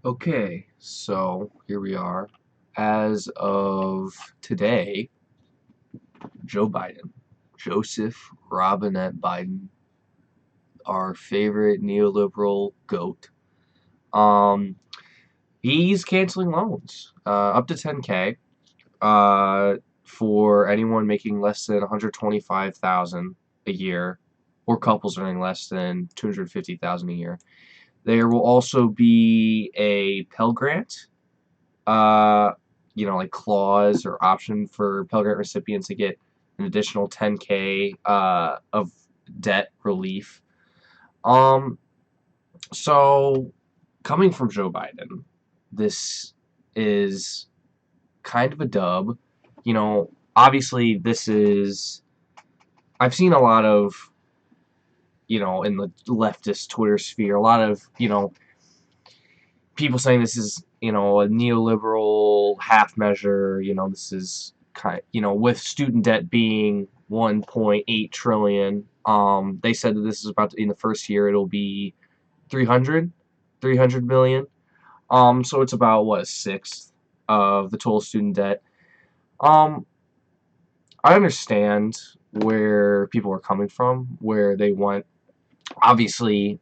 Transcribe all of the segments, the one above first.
Okay, so here we are. As of today, Joe Biden, Joseph Robinette Biden, our favorite neoliberal goat, um, he's canceling loans up to 10K for anyone making less than 125,000 a year, or couples earning less than 250,000 a year. There will also be a Pell Grant, uh, like clause or option for Pell Grant recipients to get an additional 10K of debt relief. Um, so coming from Joe Biden, this is kind of a dub. Obviously this is I've seen a lot of, in the leftist Twitter sphere, a lot of, people saying this is, a neoliberal half measure. This is with student debt being 1.8 trillion. They said that this is about to, in the first year it'll be 300 million. So it's about what, a sixth of the total student debt. Um, I understand where people are coming from, where they want. Obviously,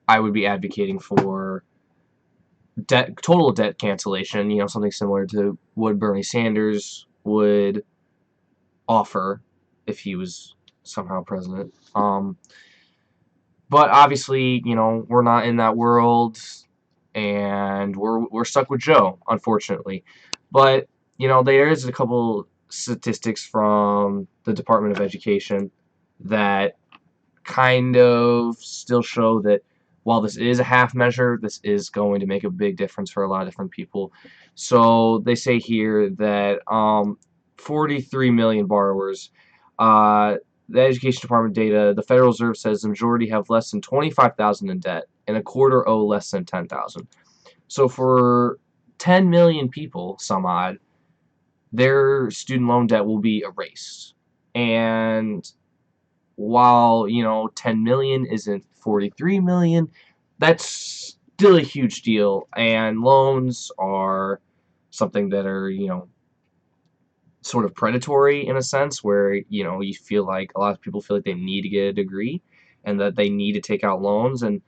I would be advocating for total debt cancellation, something similar to what Bernie Sanders would offer if he was somehow president. But obviously, we're not in that world, and we're stuck with Joe, unfortunately. But there is a couple statistics from the Department of Education that kind of still show that while this is a half measure, this is going to make a big difference for a lot of different people. So they say here that 43 million borrowers. The Education Department data, the Federal Reserve says the majority have less than 25,000 in debt, and a quarter owe less than 10,000. So for 10 million people, some odd, their student loan debt will be erased. And while 10 million isn't 43 million, that's still a huge deal. And loans are something that are sort of predatory in a sense, where you feel like a lot of people feel like they need to get a degree and that they need to take out loans. And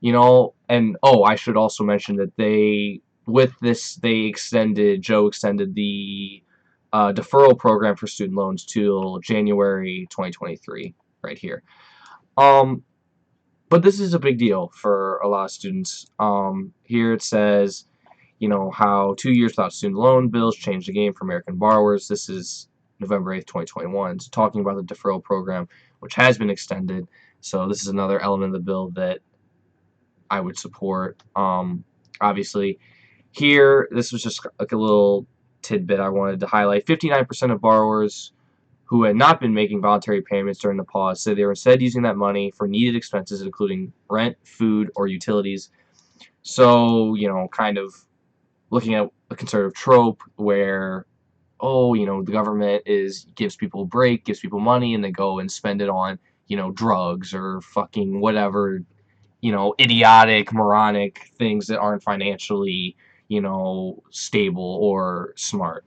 and oh, I should also mention that with this, Joe extended the deferral program for student loans till January 2023, right here. Um, but this is a big deal for a lot of students. Here it says, how 2 years without student loan bills changed the game for American borrowers. This is November 8th, 2021. It's talking about the deferral program, which has been extended. So this is another element of the bill that I would support. Obviously, here, this was just like a little tidbit I wanted to highlight. 59% of borrowers who had not been making voluntary payments during the pause said they were instead using that money for needed expenses, including rent, food, or utilities. So, kind of looking at a conservative trope where, oh, the government gives people a break, gives people money, and they go and spend it on, drugs or fucking whatever, idiotic, moronic things that aren't financially, stable or smart.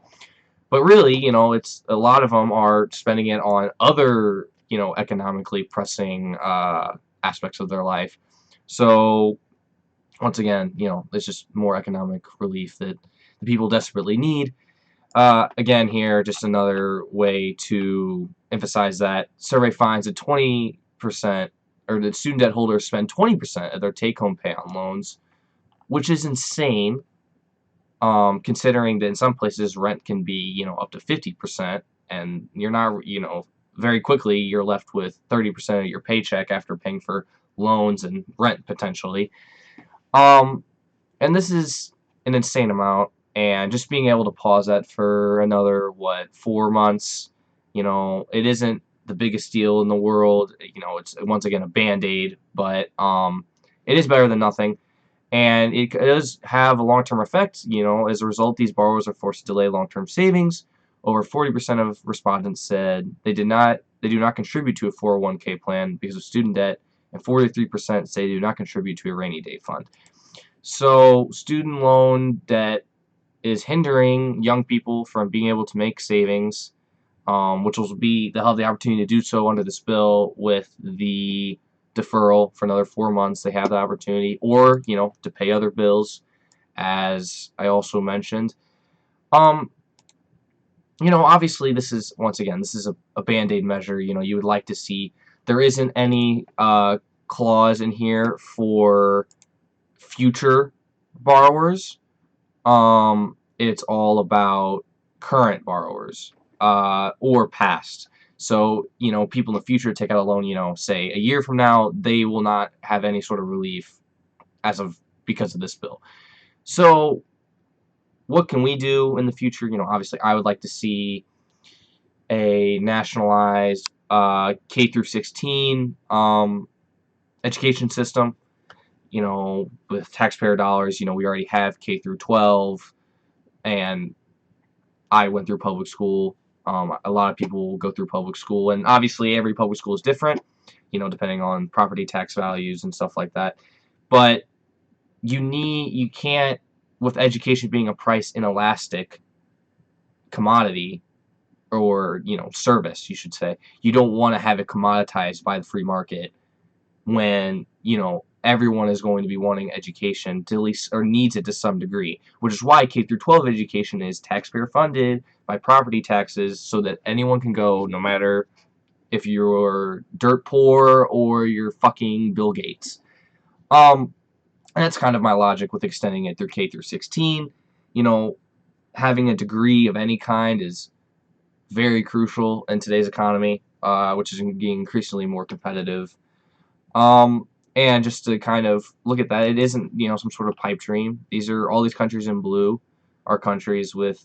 But really, it's a lot of them are spending it on other, economically pressing aspects of their life. So once again, it's just more economic relief that the people desperately need. Again, here, just another way to emphasize that survey finds that 20%, or that student debt holders spend 20% of their take-home pay on loans, which is insane. Considering that in some places rent can be, up to 50%, and you're not, very quickly you're left with 30% of your paycheck after paying for loans and rent potentially. Um, and this is an insane amount, and just being able to pause that for another, 4 months, it isn't the biggest deal in the world. It's once again a band-aid, but it is better than nothing. And it does have a long-term effect. As a result, these borrowers are forced to delay long-term savings. Over 40% of respondents said they do not contribute to a 401k plan because of student debt, and 43% say they do not contribute to a rainy day fund. So student loan debt is hindering young people from being able to make savings, which will be they'll have the opportunity to do so under this bill with the deferral for another 4 months. They have the opportunity, or to pay other bills, as I also mentioned. Um, obviously, this is a band-aid measure. You would like to see there isn't any clause in here for future borrowers. It's all about current borrowers or past. So, people in the future take out a loan, say a year from now, they will not have any sort of relief as of because of this bill. So, what can we do in the future? Obviously, I would like to see a nationalized K through 16 education system. With taxpayer dollars, we already have K through 12, and I went through public school. A lot of people will go through public school, and obviously every public school is different, depending on property tax values and stuff like that. But you can't, with education being a price inelastic commodity, or service, you should say, you don't want to have it commoditized by the free market when everyone is going to be wanting education to at least, or needs it to some degree, which is why K through 12 education is taxpayer funded by property taxes, so that anyone can go, no matter if you're dirt poor or you're fucking Bill Gates. And that's kind of my logic with extending it through K through 16. Having a degree of any kind is very crucial in today's economy, which is getting increasingly more competitive. And just to kind of look at that, it isn't, some sort of pipe dream. All these countries in blue are countries with,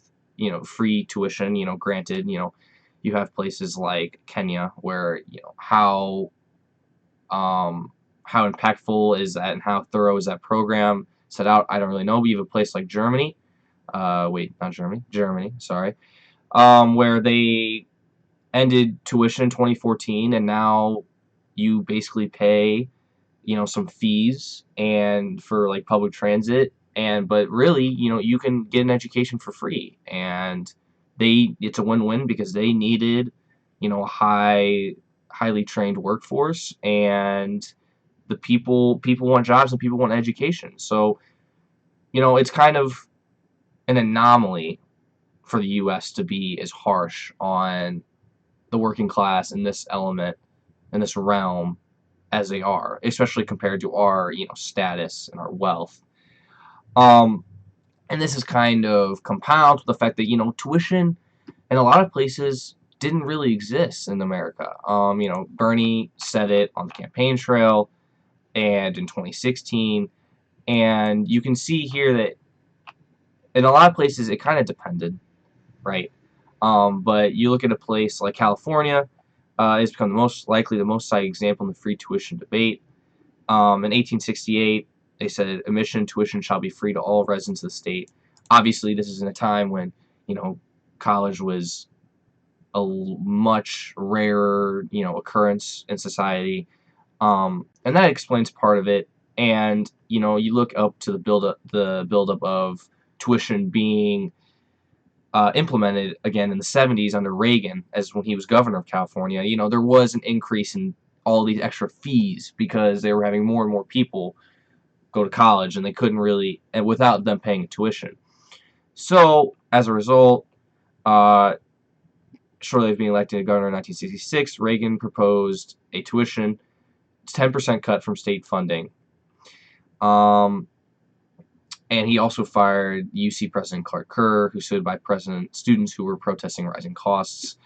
free tuition, granted, you have places like Kenya where, how impactful is that and how thorough is that program set out? I don't really know. But you have a place like Germany, not Germany, Germany, sorry, where they ended tuition in 2014, and now you basically pay some fees and for like public transit, but really you can get an education for free, and it's a win-win because they needed a highly trained workforce, and the people want jobs and people want education. So it's kind of an anomaly for the US to be as harsh on the working class in this element, in this realm, as they are, especially compared to our status and our wealth. Um, and this is kind of compounds with the fact that tuition in a lot of places didn't really exist in America. Bernie said it on the campaign trail and in 2016, and you can see here that in a lot of places it kind of depended, right? But you look at a place like California, it's become the most cited example in the free tuition debate. In 1868, they said admission tuition shall be free to all residents of the state. Obviously, this is in a time when college was a much rarer occurrence in society, and that explains part of it. And you look up to the buildup of tuition being implemented again in the 70s under Reagan, as when he was governor of California. There was an increase in all these extra fees because they were having more and more people go to college, and they couldn't really, and without them paying tuition. So as a result, shortly after being elected governor in 1966, Reagan proposed a tuition 10% cut from state funding. And he also fired UC President Clark Kerr, who stood by students who were protesting rising costs.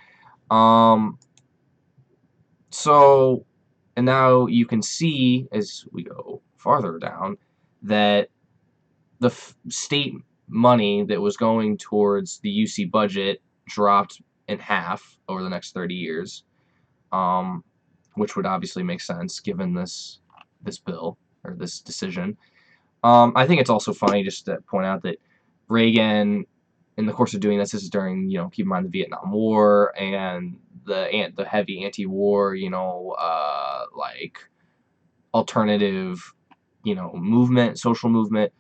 So, and now you can see as we go farther down that the state money that was going towards the UC budget dropped in half over the next 30 years, which would obviously make sense given this bill or this decision. I think it's also funny just to point out that Reagan, in the course of doing this is during, keep in mind the Vietnam War and the heavy anti-war, like alternative, movement, social movement.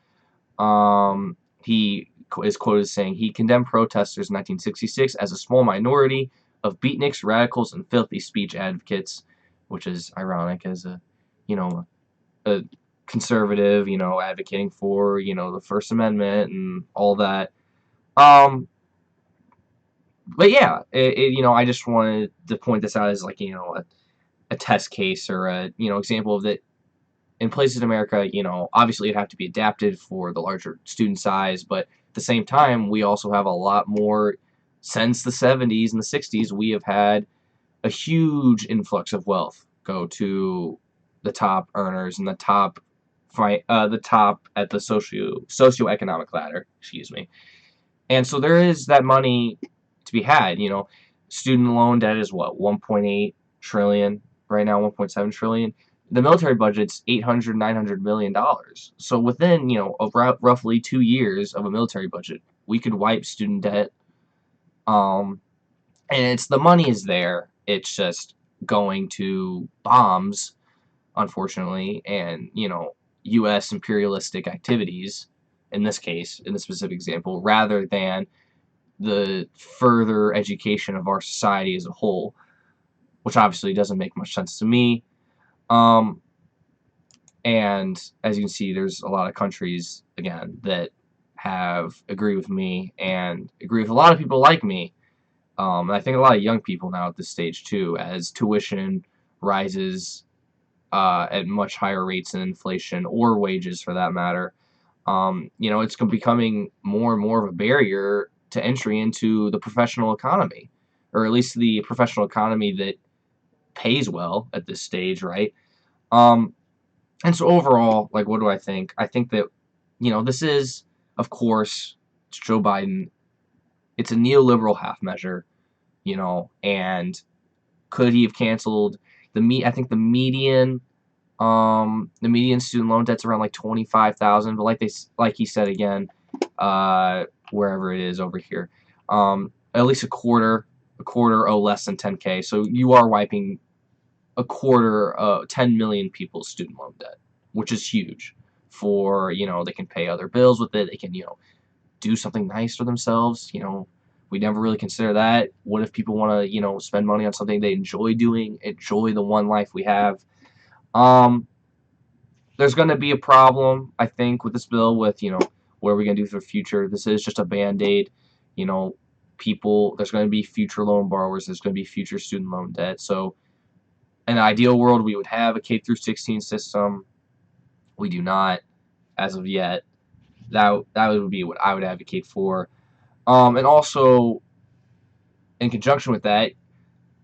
He is quoted as saying he condemned protesters in 1966 as a small minority of beatniks, radicals, and filthy speech advocates, which is ironic as you know, a conservative, advocating for, the First Amendment and all that. But yeah, I just wanted to point this out as like, a test case or a, example of that in places in America, obviously it'd have to be adapted for the larger student size, but at the same time, we also have a lot more since the 70s and the 60s, we have had a huge influx of wealth go to the top earners and the top at the socioeconomic ladder, excuse me. And so there is that money to be had, student loan debt is what, 1.8 trillion right now, 1.7 trillion. The military budget's 800, $900 million. So within, of roughly 2 years of a military budget, we could wipe student debt. And it's the money is there. It's just going to bombs, unfortunately, and, U.S. imperialistic activities, in this case, in this specific example, rather than the further education of our society as a whole, which obviously doesn't make much sense to me. And as you can see, there's a lot of countries, again, that have agree with me and agree with a lot of people like me. And I think a lot of young people now at this stage too, as tuition rises at much higher rates than inflation or wages for that matter. It's becoming more and more of a barrier to entry into the professional economy, or at least the professional economy that pays well at this stage, right? And so overall, like, what do I think? I think that, this is, of course, it's Joe Biden. It's a neoliberal half measure, and could he have canceled I think the median student loan debt's around like 25,000, but like he said again, wherever it is over here, at least a quarter owe less than 10K. So you are wiping a quarter, 10 million people's student loan debt, which is huge. For they can pay other bills with it. They can do something nice for themselves. We never really consider that. What if people want to spend money on something they enjoy doing, enjoy the one life we have? There's going to be a problem, I think, with this bill with, what are we going to do for the future? This is just a Band-Aid. There's going to be future loan borrowers. There's going to be future student loan debt. So in an ideal world, we would have a K through 16 system. We do not, as of yet. That would be what I would advocate for. And also, in conjunction with that,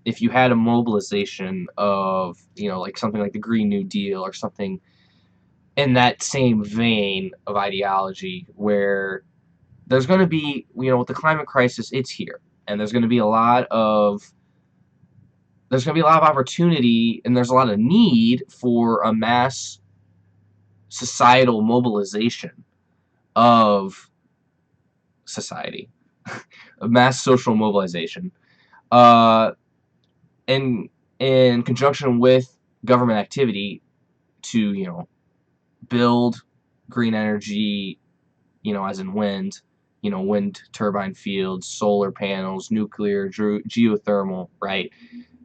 if you had a mobilization of, like something like the Green New Deal or something in that same vein of ideology, where there's going to be, with the climate crisis, it's here, and there's going to be a lot of opportunity, and there's a lot of need for a mass societal mobilization of society, a mass social mobilization, in conjunction with government activity to build green energy, as in wind, wind turbine fields, solar panels, nuclear, geothermal, right?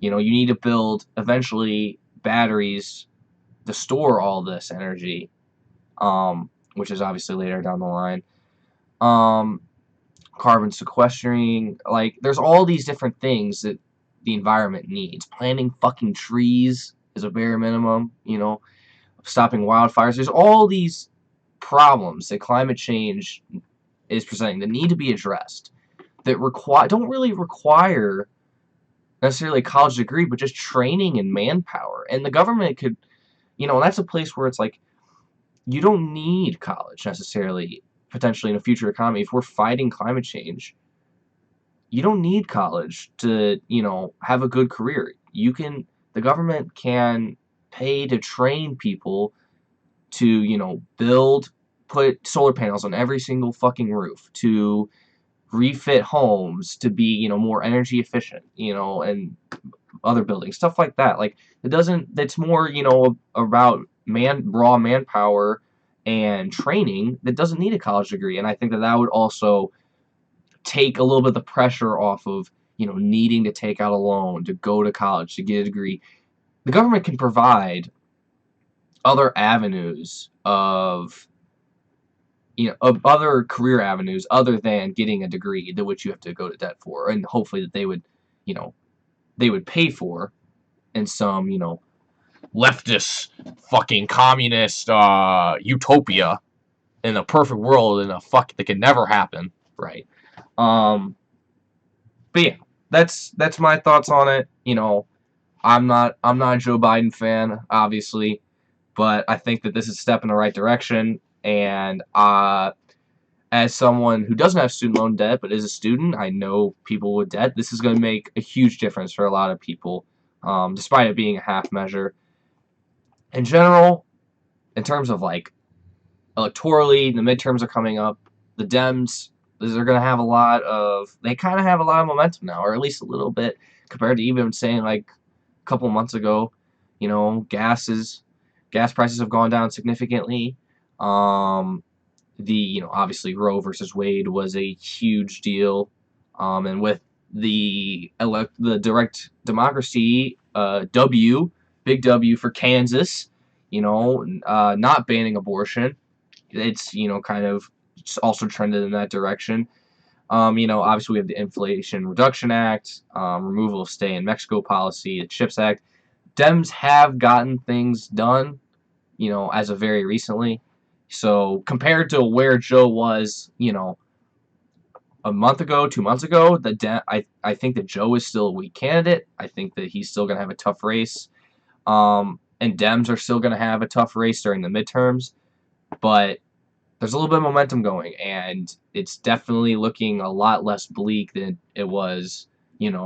You need to build eventually batteries to store all this energy, which is obviously later down the line. Carbon sequestering, like, there's all these different things that the environment needs. Planting fucking trees is a bare minimum, stopping wildfires. There's all these problems that climate change is presenting that need to be addressed, that don't really require necessarily a college degree, but just training and manpower. And the government could, and that's a place where it's like, you don't need college necessarily, potentially, in a future economy. If we're fighting climate change, you don't need college to, have a good career. The government can pay to train people to, put solar panels on every single fucking roof, to refit homes to be, more energy efficient, and other buildings, stuff like that. Like, that's more, about, raw manpower and training that doesn't need a college degree. And I think that that would also take a little bit of the pressure off of, needing to take out a loan to go to college to get a degree. The government can provide other avenues of, of other career avenues other than getting a degree to which you have to go to debt for, and hopefully that you know, they would pay for in some, leftist fucking communist utopia in a perfect world in a fuck that can never happen, right? Um, but yeah, that's my thoughts on it. I'm not a Joe Biden fan, obviously, but I think that this is a step in the right direction. And as someone who doesn't have student loan debt but is a student, I know people with debt. This is going to make a huge difference for a lot of people, despite it being a half measure. In general, in terms of like electorally, the midterms are coming up. The Dems, they're going to have they kind of have a lot of momentum now, or at least a little bit compared to even saying like a couple months ago. Gas prices have gone down significantly. Obviously Roe versus Wade was a huge deal. And with the direct democracy, big W for Kansas, not banning abortion. It's, kind of also trended in that direction. Obviously we have the Inflation Reduction Act, removal of stay in Mexico policy, the CHIPS Act. Dems have gotten things done, as of very recently. So compared to where Joe was, a month ago, 2 months ago, I think that Joe is still a weak candidate. I think that he's still going to have a tough race. And Dems are still going to have a tough race during the midterms. But there's a little bit of momentum going, and it's definitely looking a lot less bleak than it was,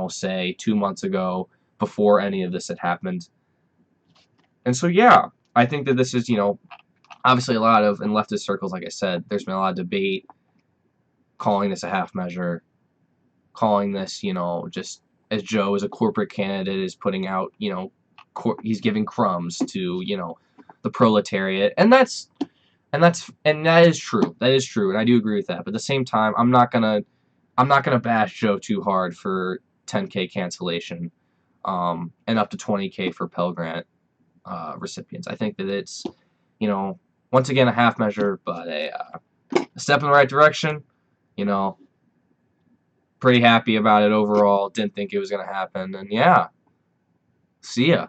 say 2 months ago before any of this had happened. And so, yeah, I think that this is, obviously a lot of, in leftist circles, like I said, there's been a lot of debate calling this a half measure, calling this, just as Joe as a corporate candidate is putting out, he's giving crumbs to, the proletariat. And that is true. That is true, and I do agree with that. But at the same time, I'm not gonna bash Joe too hard for 10K cancellation, and up to 20K for Pell Grant recipients. I think that it's, once again a half measure, but a step in the right direction. Pretty happy about it overall. Didn't think it was gonna happen, and yeah, see ya.